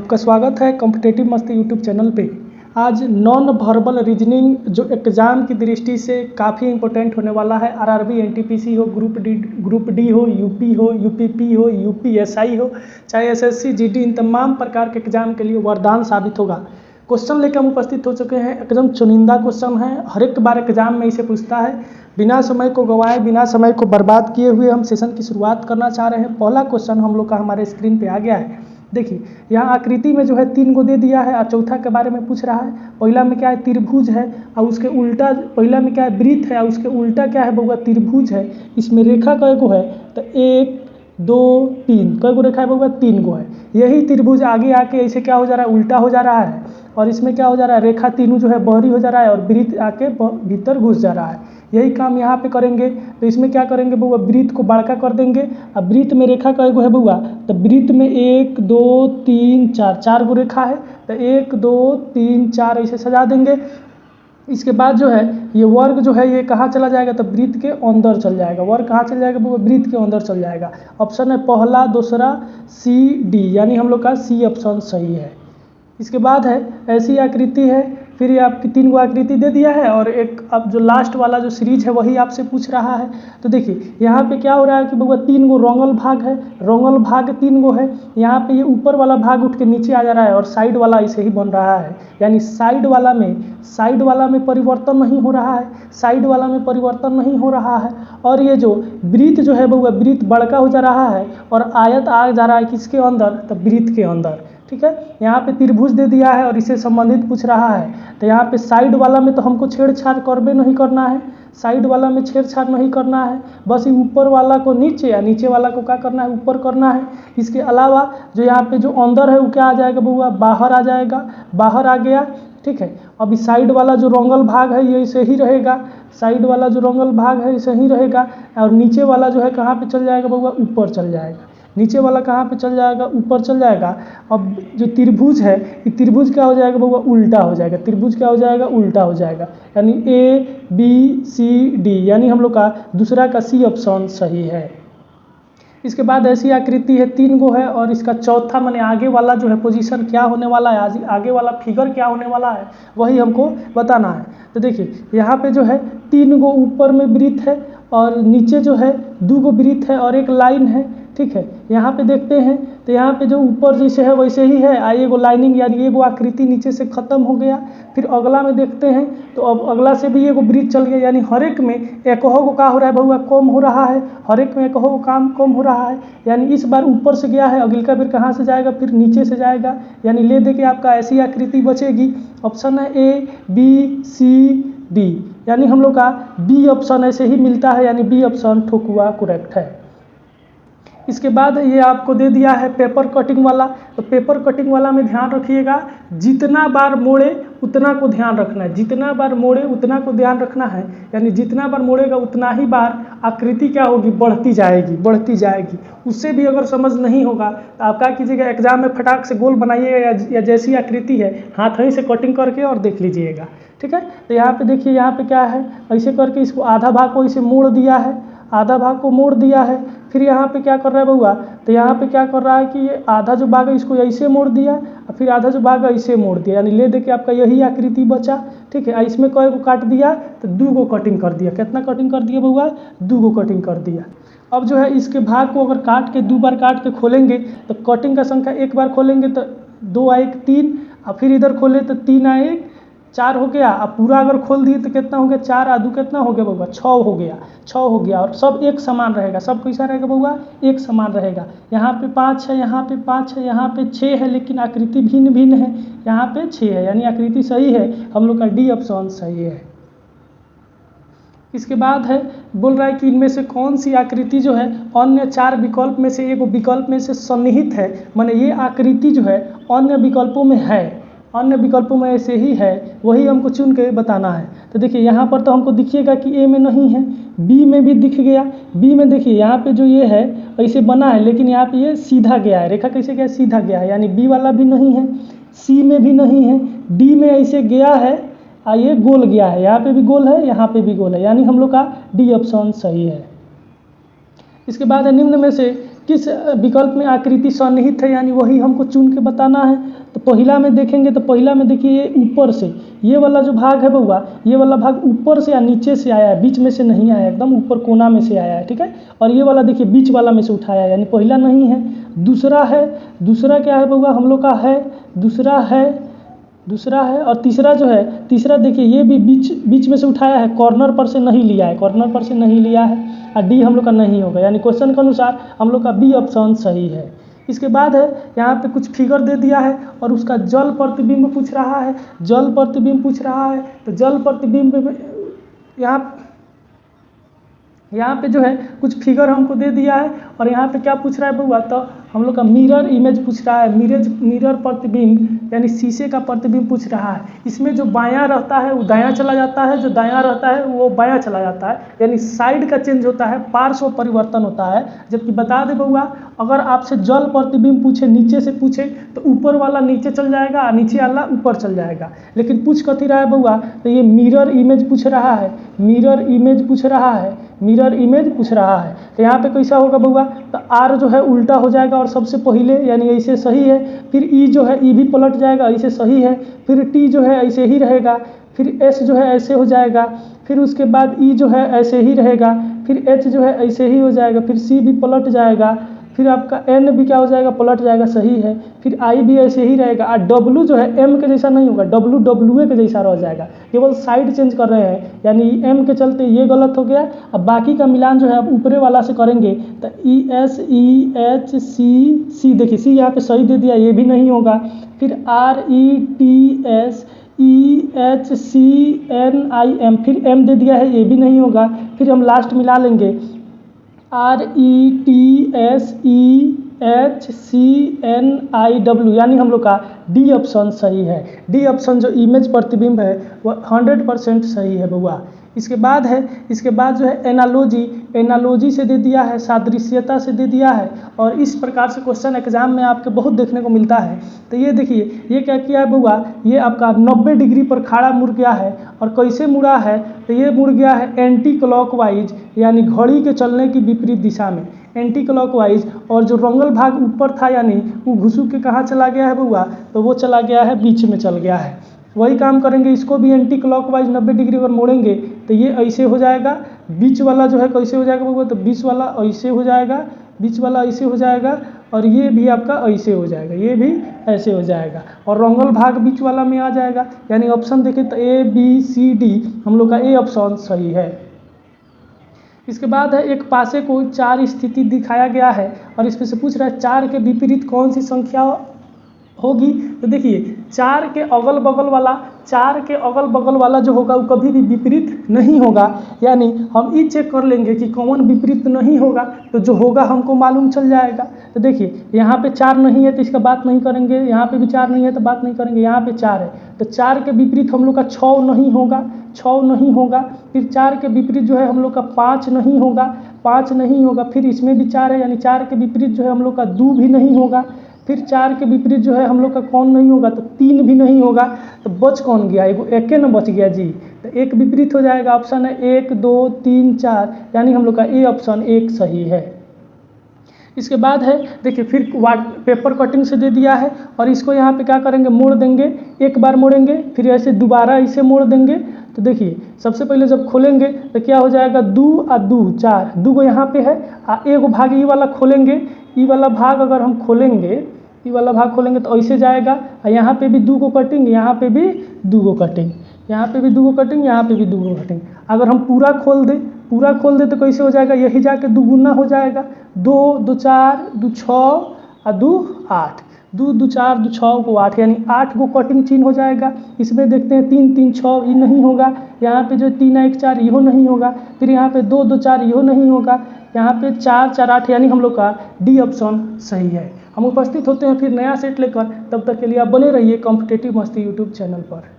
आपका स्वागत है कॉम्पिटिटिव मस्ती यूट्यूब चैनल पे। आज नॉन वर्बल रीजनिंग जो एग्ज़ाम की दृष्टि से काफ़ी इंपॉर्टेंट होने वाला है। आरआरबी एनटीपीसी हो, ग्रुप डी हो, यूपी हो, यूपीपी हो, यूपीएसआई हो, चाहे एसएससी जीडी, इन तमाम प्रकार के एग्जाम के लिए वरदान साबित होगा। क्वेश्चन लेकर हम उपस्थित हो चुके हैं। एकदम चुनिंदा क्वेश्चन है, हर एक बार एग्जाम में इसे पूछता है। बिना समय को गंवाए, बिना समय को बर्बाद किए हुए हम सेशन की शुरुआत करना चाह रहे हैं। पहला क्वेश्चन हम लोग का हमारे स्क्रीन पे आ गया है। देखिए यहाँ आकृति में जो है 3 गो दे दिया है और चौथा के बारे में पूछ रहा है। पहला में क्या है, त्रिभुज है और उसके उल्टा, पहला में क्या है, वृत्त है और उसके उल्टा क्या है बउआ, त्रिभुज है। इसमें रेखा कय गो है, तो 1 2 3, कय गो रेखा है बउआ, 3 गो है। यही त्रिभुज आगे आके ऐसे क्या हो जा रहा है, उल्टा हो जा रहा है और इसमें क्या हो जा रहा है, रेखा तीनों जो है बहरी हो जा रहा है और वृत्त आके भीतर घुस जा रहा है। यही काम यहाँ पे करेंगे। तो इसमें क्या करेंगे बउआ, वृत्त को बड़का कर देंगे। अब वृत्त में रेखा कय गो है बउआ, तो वृत्त में 1 2 3 4, 4 गो रेखा है। तो 1 2 3 4 ऐसे सजा देंगे। इसके बाद जो है ये वर्ग जो है ये कहाँ चला जाएगा, तो वृत्त के अंदर चल जाएगा। वर्ग कहाँ चल जाएगा बउआ, वृत्त के अंदर चल जाएगा। ऑप्शन है पहला, दूसरा, सी डी, यानी हम लोग का सी ऑप्शन सही है। इसके बाद है ऐसी आकृति है, फिर ये आपकी 3 गो आकृति दे दिया है और एक अब जो लास्ट वाला जो सीरीज है वही आपसे पूछ रहा है। तो देखिए यहाँ पे क्या हो रहा है कि बउआ 3 गो रोंगल भाग है, रोंगल भाग 3 गो है। यहाँ पे ये ऊपर वाला भाग उठ के नीचे आ जा रहा है और साइड वाला ऐसे ही बन रहा है, यानी साइड वाला में परिवर्तन नहीं हो रहा है, साइड वाला में परिवर्तन नहीं हो रहा है। और ये जो वृत्त जो है बउआ, वृत्त बड़का हो जा रहा है और आयत आ जा रहा है किसके अंदर, तो वृत्त के अंदर। ठीक है, यहाँ पे त्रिभुज दे दिया है और इसे संबंधित पूछ रहा है। तो यहाँ पे साइड वाला में तो हमको छेड़छाड़ करबे नहीं करना है, साइड वाला में छेड़छाड़ नहीं करना है, बस ऊपर वाला को नीचे या नीचे वाला को क्या करना है, ऊपर करना है। इसके अलावा जो यहाँ पे जो अंदर है वो क्या आ जाएगा बउआ, बाहर आ जाएगा, बाहर आ गया। ठीक है, अभी साइड वाला जो रोंगल भाग है ये ऐसे ही रहेगा, साइड वाला जो रोंगल भाग है ऐसे ही रहेगा और नीचे वाला जो है कहाँ पे चल जाएगा बउआ, ऊपर चल जाएगा। नीचे वाला कहाँ पे चल जाएगा, ऊपर चल जाएगा। अब जो त्रिभुज है ये त्रिभुज क्या हो जाएगा बउआ, उल्टा हो जाएगा। त्रिभुज क्या हो जाएगा, उल्टा हो जाएगा, यानी ए बी सी डी, यानी हम लोग का दूसरा का सी ऑप्शन सही है। इसके बाद ऐसी आकृति है, 3 गो है और इसका चौथा माने आगे वाला जो है पोजीशन क्या होने वाला है, आगे वाला फिगर क्या होने वाला है वही हमको बताना है। तो देखिए यहाँ पे जो है 3 गो ऊपर में वृत्त है और नीचे जो है 2 गो वृत्त है और एक लाइन है। ठीक है, यहाँ पे देखते हैं तो यहाँ पे जो ऊपर जैसे है वैसे ही है, एगो लाइनिंग यानी एगो आकृति नीचे से खत्म हो गया। फिर अगला में देखते हैं तो अब अगला से भी एगो वृत्त चल गया, यानी हर एक में एकहो को क्या हो रहा है बउआ, कम हो रहा है, हर एक में एकहो को काम कम हो रहा है। यानी इस बार ऊपर से गया है, अगली का फिर कहाँ से जाएगा, फिर नीचे से जाएगा, यानी ले दे के आपका ऐसी आकृति बचेगी। ऑप्शन है ए बी सी डी, यानी हम लोग का बी ऑप्शन ऐसे ही मिलता है, यानी बी ऑप्शन ठोकुआ करेक्ट है। इसके बाद ये आपको दे दिया है पेपर कटिंग वाला। तो पेपर कटिंग वाला में ध्यान रखिएगा, जितना बार मोड़े उतना को ध्यान रखना है, जितना बार मोड़े उतना को ध्यान रखना है, यानी जितना बार मोड़ेगा उतना ही बार आकृति क्या होगी, बढ़ती जाएगी, बढ़ती जाएगी। उससे भी अगर समझ नहीं होगा तो आप क्या कीजिएगा, एग्जाम में फटाक से गोल बनाइएगा या जैसी आकृति है हाथ ही से कटिंग करके और देख लीजिएगा। ठीक है, तो यहाँ पे देखिए, यहाँ पे क्या है, ऐसे करके इसको आधा भाग को इसे मोड़ दिया है, आधा भाग को मोड़ दिया है। फिर यहाँ पे क्या कर रहा है बउआ, तो यहाँ पे क्या कर रहा है कि ये आधा जो भाग है इसको ऐसे मोड़ दिया और फिर आधा जो भाग है ऐसे मोड़ दिया, यानी ले दे के आपका यही आकृति बचा। ठीक है, इसमें कई को काट दिया तो 2 गो कटिंग कर दिया। कितना कटिंग कर दिया बउआ, 2 गो कटिंग कर दिया। अब जो है इसके भाग को अगर काट के 2 बार काट के खोलेंगे तो कटिंग का संख्या एक बार खोलेंगे तो 2 आए 3 और फिर इधर खोले तो 3 आए 4 हो गया। अब पूरा अगर खोल दिए तो कितना हो गया, 4 आ 2 कितना हो गया बउआ, 6 हो गया, 6 हो गया। और सब एक समान रहेगा, सब कैसा रहेगा बउआ, एक समान रहेगा। यहाँ पे 5 है, यहाँ पे 5 है, यहाँ पे 6 है, लेकिन आकृति भिन्न भिन्न है। यहाँ पे 6 है, यानी आकृति सही है, हम लोग का डी ऑप्शन सही है। इसके बाद है बोल रहा है कि इनमें से कौन सी आकृति जो है अन्य 4 विकल्प में से एक विकल्प में से सन्निहित है, माने ये आकृति जो है अन्य विकल्पों में है, अन्य विकल्पों में ऐसे ही है, वही हमको चुन के बताना है। तो देखिए यहाँ पर तो हमको दिखिएगा कि ए में नहीं है, बी में भी दिख गया। बी में देखिए यहाँ पे जो ये है ऐसे बना है, लेकिन यहाँ पे ये सीधा गया है, रेखा कैसे गया, सीधा गया है, यानी बी वाला भी नहीं है, सी में भी नहीं है, डी में ऐसे गया है और ये गोल गया है, यहाँ पे भी गोल है, यहाँ पे भी गोल है, यानी हम लोग का डी ऑप्शन सही है। इसके बाद निम्न में से किस विकल्प में आकृति सन्निहित है, यानी वही हमको चुन के बताना है। तो पहिला में देखेंगे तो पहिला में देखिए ये ऊपर से, ये वाला जो भाग है बउआ, ये वाला भाग ऊपर से या नीचे से आया है, बीच में से नहीं आया, एकदम ऊपर कोना में से आया है, ठीक है। और ये वाला देखिए बीच वाला में से उठाया है, यानी पहिला नहीं है। दूसरा है, दूसरा क्या है बउआ हम लोग का है, दूसरा है और तीसरा जो है, तीसरा देखिए ये भी बीच में से उठाया है, कॉर्नर पर से नहीं लिया है, कॉर्नर पर से नहीं लिया है, और डी हम लोग का नहीं होगा, यानी क्वेश्चन के अनुसार हम लोग का बी ऑप्शन सही है। इसके बाद है यहाँ पे कुछ फिगर दे दिया है और उसका जल प्रतिबिंब पूछ रहा है, जल प्रतिबिंब पूछ रहा है। तो जल प्रतिबिंब यहाँ पे जो है कुछ फिगर हमको दे दिया है और यहाँ पे क्या पूछ रहा है बउआ, तो हम लोग का मिरर इमेज पूछ रहा है, मिरर प्रतिबिंब यानी शीशे का प्रतिबिंब पूछ रहा है। इसमें जो बायां रहता है वो दायां चला जाता है, जो दायां रहता है वो बायां चला जाता है, यानी साइड का चेंज होता है, पार्श्व परिवर्तन होता है। जबकि बता दे बउआ, अगर आपसे जल प्रतिबिंब पूछे, नीचे से पूछे तो ऊपर वाला नीचे चल जाएगा और नीचे वाला ऊपर चल जाएगा। लेकिन पूछ कथी रहा है बउआ, तो ये मिरर इमेज पूछ रहा है, मिरर इमेज पूछ रहा है, मिरर इमेज पूछ रहा है। तो यहाँ पे कैसा होगा बउआ, तो आर जो है उल्टा हो जाएगा और सबसे पहले यानी ऐसे सही है, फिर ई जो है ई भी पलट जाएगा, ऐसे सही है, फिर टी जो है ऐसे ही रहेगा, फिर एस जो है ऐसे हो जाएगा, फिर उसके बाद ई जो है ऐसे ही रहेगा, फिर एच जो है ऐसे ही हो जाएगा, फिर सी भी पलट जाएगा, फिर आपका एन भी क्या हो जाएगा, पलट जाएगा, सही है, फिर आई भी ऐसे ही रहेगा, और डब्लू जो है एम के जैसा नहीं होगा, डब्लू डब्लू ए के जैसा रह जाएगा, केवल साइड चेंज कर रहे हैं, यानी एम के चलते ये गलत हो गया। अब बाकी का मिलान जो है अब ऊपरे वाला से करेंगे, तो ई एस ई एच सी, देखिए सी यहाँ पे सही दे दिया, ये भी नहीं होगा, फिर R E T S E H C N I M, फिर एम दे दिया है, ये भी नहीं होगा, फिर हम लास्ट मिला लेंगे R E T S E H C N I W, यानी हम लोग का डी ऑप्शन सही है। डी ऑप्शन जो इमेज प्रतिबिंब है वो 100% सही है बउआ। इसके बाद जो है एनालॉजी से दे दिया है, सादृश्यता से दे दिया है, और इस प्रकार से क्वेश्चन एग्जाम में आपके बहुत देखने को मिलता है। तो ये देखिए ये क्या किया है बउआ, ये आपका 90 डिग्री पर खड़ा मुड़ गया है, और कैसे मुड़ा है, तो ये मुड़ गया है एंटी क्लॉकवाइज, यानी घड़ी के चलने की विपरीत दिशा में, एंटी क्लॉकवाइज। और जो रंगल भाग ऊपर था यानी वो घुसुक के कहाँ चला गया है बउआ, तो वो चला गया है बीच में चल गया है। वही काम करेंगे, इसको भी एंटी क्लॉकवाइज 90 डिग्री पर मोड़ेंगे तो ये ऐसे हो जाएगा, बीच वाला जो है कैसे हो जाएगा बउआ, तो बीच वाला ऐसे हो जाएगा, बीच वाला ऐसे हो जाएगा, और ये भी आपका ऐसे हो जाएगा, ये भी ऐसे हो जाएगा, और रंगल भाग बीच वाला में आ जाएगा। यानी ऑप्शन देखें तो ए बी सी डी हम लोग का ए ऑप्शन सही है। इसके बाद है एक पासे को 4 स्थिति दिखाया गया है और इसमें से पूछ रहा है 4 के विपरीत कौन सी संख्या होगी। तो देखिए 4 के अगल बगल वाला जो होगा वो कभी भी विपरीत नहीं होगा, यानी हम ये चेक कर लेंगे कि कौन विपरीत नहीं होगा, तो जो होगा हमको मालूम चल जाएगा। तो देखिए यहाँ पे 4 नहीं है तो इसका बात नहीं करेंगे, यहाँ पे भी 4 नहीं है तो बात नहीं करेंगे, यहाँ पे 4 है तो 4 के विपरीत हम लोग का 6 नहीं होगा, 6 नहीं होगा। फिर 4 के विपरीत जो है हम लोग का 5 नहीं होगा, 5 नहीं होगा। फिर इसमें भी 4 है, यानी 4 के विपरीत जो है हम लोग का 2 भी नहीं होगा। फिर 4 के विपरीत जो है हम लोग का कौन नहीं होगा, तो 3 भी नहीं होगा। तो बच कौन गया, एगो एके न बच गया जी, तो एक विपरीत हो जाएगा। ऑप्शन है 1 2 3 4, यानी हम लोग का ए ऑप्शन 1 सही है। इसके बाद है देखिए फिर पेपर कटिंग से दे दिया है और इसको यहाँ पे क्या करेंगे, मोड़ देंगे, एक बार मोड़ेंगे फिर ऐसे दोबारा इसे मोड़ देंगे। तो देखिए सबसे पहले जब खोलेंगे तो क्या हो जाएगा, 2 और 2 4, 2 को यहाँ पे है, एक भाग ई वाला खोलेंगे, ई वाला भाग अगर हम खोलेंगे, ई वाला भाग खोलेंगे तो ऐसे जाएगा, और यहाँ पे भी 2 को कटिंग, यहाँ पे भी 2 को कटिंग, यहाँ पे भी 2 को कटिंग, यहाँ पे भी 2 को कटिंग। अगर हम पूरा खोल दें तो कैसे हो जाएगा, यही जाके 2 गुना हो जाएगा, 2 2 4 2 6 और 2 8, 2 2 4 2 6 को 8, यानी 8 को कटिंग चिन्ह हो जाएगा। इसमें देखते हैं 3 3 6 ये नहीं होगा, यहाँ पे जो 3 1 4 इहो नहीं होगा, फिर यहाँ पे 2 2 4 इहो नहीं होगा, यहाँ पे 4 4 8, यानी हम लोग का डी ऑप्शन सही है। हम उपस्थित होते हैं फिर नया सेट लेकर, तब तक के लिए आप बने रहिए कॉम्पिटिटिव मस्ती यूट्यूब चैनल पर।